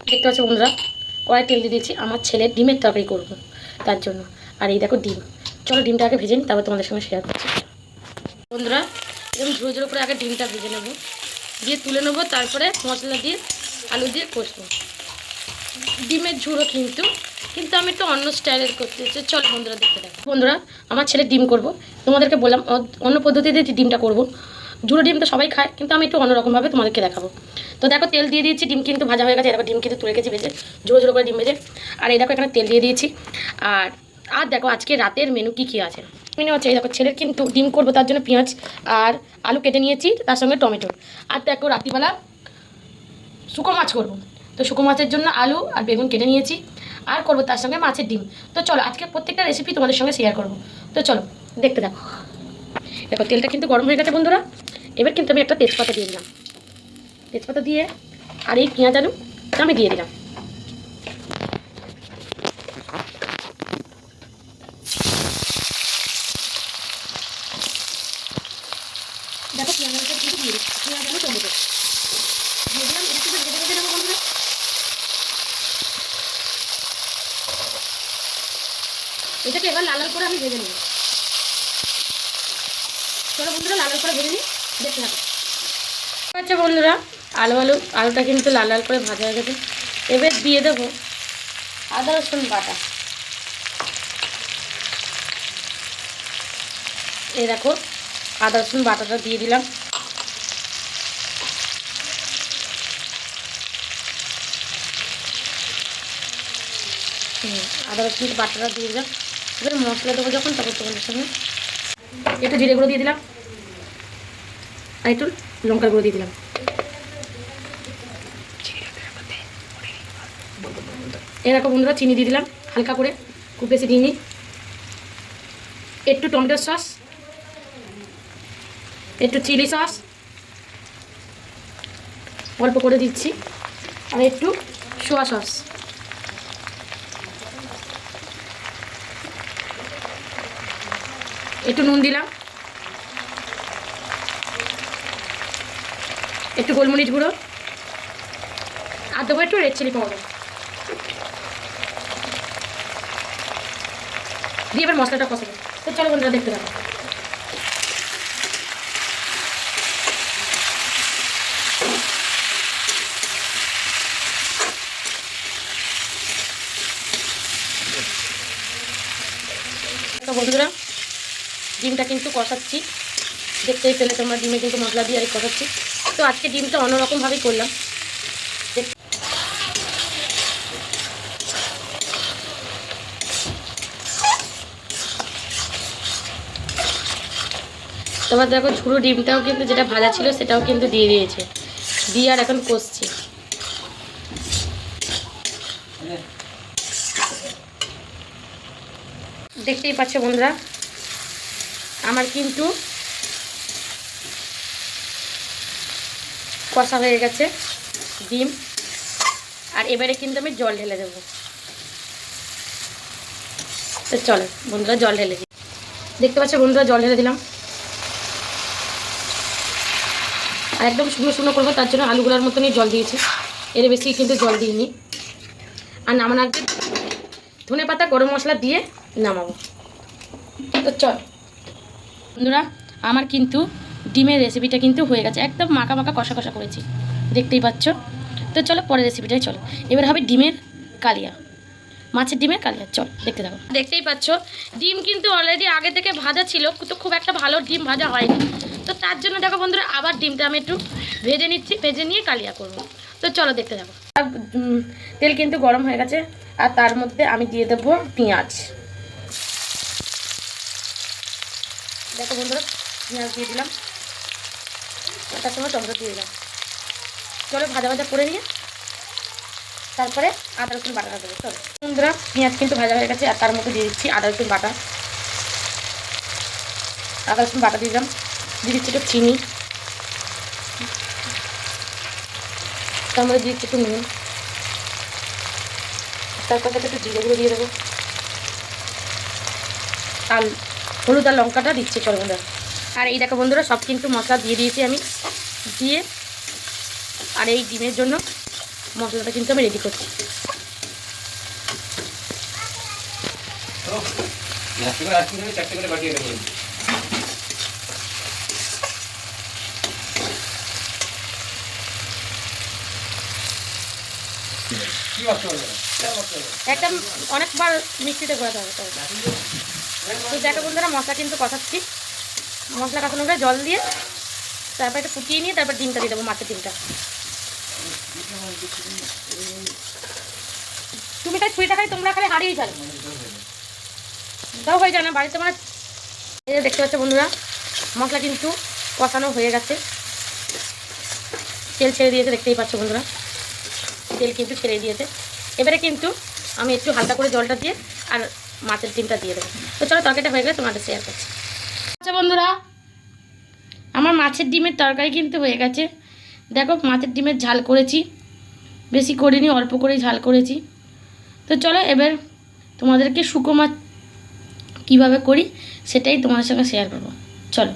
দেখতে পাচ্ছ বন্ধুরা, কড়াই তেল দিয়ে দিয়েছি, আমার ছেলে ডিমের তরকারি করবো তার জন্য। আর এই দেখো ডিম, চলো ডিমটা আগে ভেজে নিই, তারপর তোমাদের সঙ্গে শেয়ার করছি। বন্ধুরা এরকম ঝুড়ো ঝুড়ো করে আগে ডিমটা ভেজে নেবো, দিয়ে তুলে নেবো, তারপরে মশলা দিয়ে আলু দিয়ে কষবো। ডিমের ঝুড়ো কিন্তু কিন্তু আমি একটু অন্য স্টাইলের করতে চাই। চলো বন্ধুরা দেখতে থাকো। বন্ধুরা আমার ছেলে ডিম করব, তোমাদেরকে বললাম অন্য পদ্ধতিতে ডিমটা করব। ঝুড়ো ডিম তো সবাই খায়, কিন্তু আমি একটু অন্যরকমভাবে তোমাদেরকে দেখাবো। তো দেখো তেল দিয়ে দিয়েছি, ডিম কিন্তু ভাজা হয়ে গেছে। দেখো ডিম কিন্তু তুলে রেখেছি ভেজে, ঝুড়ো ঝুড়ো করে ডিম ভেজে। আর এই দেখো এখানে তেল দিয়ে দিয়েছি। আর আর দেখো আজকে রাতের মেনু কী আছে। মেনু হচ্ছে এই দেখো, ছেলের কিন্তু ডিম করবো তার জন্য পেঁয়াজ আর আলু কেটে নিয়েছি, তার সঙ্গে টমেটো। আর দেখো রাত্রিবেলা শুকো মাছ করবো, তো শুকো মাছের জন্য আলু আর বেগুন কেটে নিয়েছি, আর করবো তার সঙ্গে মাছের ডিম। তো চলো আজকে প্রত্যেকটা রেসিপি তোমাদের সঙ্গে শেয়ার করবো। তো চলো দেখতে দেখো। দেখো তেলটা কিন্তু গরম হয়ে গেছে বন্ধুরা, এবার কিন্তু আমি একটা তেজপাতা দিয়ে দিলাম। তেজপাতা দিয়ে আর এই পেঁয়াজ আলু আমি দিয়ে দিলাম। দেখো পেঁয়াজ আলুটা কিন্তু দিয়ে দিচ্ছি, পেঁয়াজ আলু টমেটো দিয়ে দিলাম। এটা কিন্তু ভেজে ভেজে নেবো বন্ধুরা। এটাকে এবার লাল লাল করে আমি ভেজে নেব। চলো বন্ধুরা লাল লাল করে ভেজে নিই, দেখতে থাকো। আচ্ছা বন্ধুরা আলুটা কিন্তু লাল লাল করে ভাজা হয়ে গেছে। এবার দিয়ে দেবো আদা রসুন বাটা। এই দেখো আদা রসুন বাটাটা দিয়ে দিলাম। আদা রসুন বাটাটা দিয়ে দিলাম। এবার মশলা দেবো যখন, তখন তোমাদের সঙ্গে একটু জিরে গুঁড়ো দিয়ে দিলাম, আর একটু লঙ্কার গুঁড়ো দিয়ে দিলাম। এরকম বন্ধুরা চিনি দিয়ে দিলাম হালকা করে, খুব বেশি দিইনি। একটু টমেটো সস, একটু চিলি সস অল্প করে দিচ্ছি, আর একটু সোয়া সস। একটু নুন দিলাম, একটু গোলমরিচ গুঁড়ো, আর দেবো একটু রেড চিলি পাউডার দিয়ে এবার মশলাটা কষাবো। তো চলো বন্ধুরা দেখতে পাবো। তো বন্ধুরা ডিমটা কিন্তু কষাচ্ছি, দেখতেই পেলে তোমরা, ডিমে কিন্তু মশলা দিয়ে আর কষাচ্ছি। তো আজকে ডিমটা অন্যরকমভাবেই করলাম। তোমার দেখো ঝুড়ো ডিমটাও কিন্তু যেটা ভাজা ছিল সেটাও কিন্তু দিয়ে দিয়েছে, দিয়ে আর এখন কষছি। দেখতেই পাচ্ছ বন্ধুরা আমার কিন্তু কষা হয়ে গেছে ডিম। আর এবারে কিন্তু আমি জল ঢেলে দেবো। তো চলো বন্ধুরা জল ঢেলে দিই। দেখতে পাচ্ছ বন্ধুরা জল ঢেলে দিলাম। আর একদম শুকনো শুকনো করবো, তার জন্য আলুগুলার মতনই জল দিয়েছি, এর বেশি কিন্তু জল দিইনি। আর নামানোর আগে ধনে পাতা গরম মশলা দিয়ে নামাবো। তো চল বন্ধুরা আমার কিন্তু ডিমের রেসিপিটা কিন্তু হয়ে গেছে, একদম মাখা মাখা কষা কষা করেছি, দেখতেই পাচ্ছ। তো চলো পরের রেসিপিটাই চলো। এবার হবে ডিমের কালিয়া, মাছের ডিমের কালিয়া। চল দেখতে থাকো। দেখতেই পাচ্ছ ডিম কিন্তু অলরেডি আগে থেকে ভাজা ছিল, তো খুব একটা ভালো ডিম ভাজা হয়নি। তো তার জন্য দেখো বন্ধুরা আবার ডিমটা আমি একটু ভেজে নিচ্ছি, ভেজে নিয়ে কালিয়া করব। তো চলো দেখতে থাকো। তেল কিন্তু গরম হয়ে গেছে, আর তার মধ্যে আমি দিয়ে দেবো পেঁয়াজ। দেখো বন্ধুরা পেঁয়াজ দিয়ে দিলাম, তার সঙ্গে টমেটো দিয়ে দিলাম। চলো ভাজা ভাজা করে নিয়ে তারপরে আদা রসুন বাটা দেবো। চলো বন্ধুরা পেঁয়াজ কিন্তু ভাজা হয়ে গেছে, আর তার মধ্যে দিয়ে দিচ্ছি আদা রসুন বাটা। আদা রসুন বাটা দিয়ে দিলাম, দিয়ে দিচ্ছি একটু চিনি, তার মধ্যে দিয়ে দিচ্ছি একটু নুন, তারপর সাথে একটু জিরে গুঁড়ো দিয়ে দেবো, আর হলুদ আর লঙ্কাটা দিচ্ছি। চলো বন্ধুরা আর এই দেখো বন্ধুরা সব কিন্তু মশলা দিয়ে দিয়েছি আমি, দিয়ে আর এই ডিমের জন্য মশলাটা কিন্তু আমি রেডি করছি। একটা অনেকবার মিক্সিতে ঘোরাতে হবে। তো দেখো বন্ধুরা, মশলা কিন্তু কষাচ্ছি। মশলা কষানো করে জল দিয়ে তারপর একটু ফুটিয়ে নিয়ে তারপর ডিমটা দিয়ে দেবো, মাছের ডিমটা। তুমি তাই ছুরিটা খাই, তোমরা খালি হারিয়ে যাবে, তাও হয়ে যায় না বাড়িতে। মানে এই যে দেখতে পাচ্ছ বন্ধুরা, মশলা কিন্তু কষানো হয়ে গেছে, তেল ছেড়ে দিয়েছে, দেখতেই পাচ্ছ বন্ধুরা, তেল কিন্তু ছেড়ে দিয়েছে। এবারে কিন্তু আমি একটু হালকা করে জলটা দিয়ে আর মাছের ডিমটা দিয়ে দেবো। তো চলো, তরকারিটা হয়ে গেলে তোমাদের শেয়ার করছি। আচ্ছা বন্ধুরা, আমার মাছের ডিমের তরকারি কিন্তু হয়ে গেছে। দেখো, মাছের ডিমের ঝাল করেছি, বেশি করিনি, অল্প করেই ঝাল করেছি। তো চলো এবার তোমাদেরকে শুকো মাছ কীভাবে করি সেটাই তোমাদের সঙ্গে শেয়ার করবো, চলো।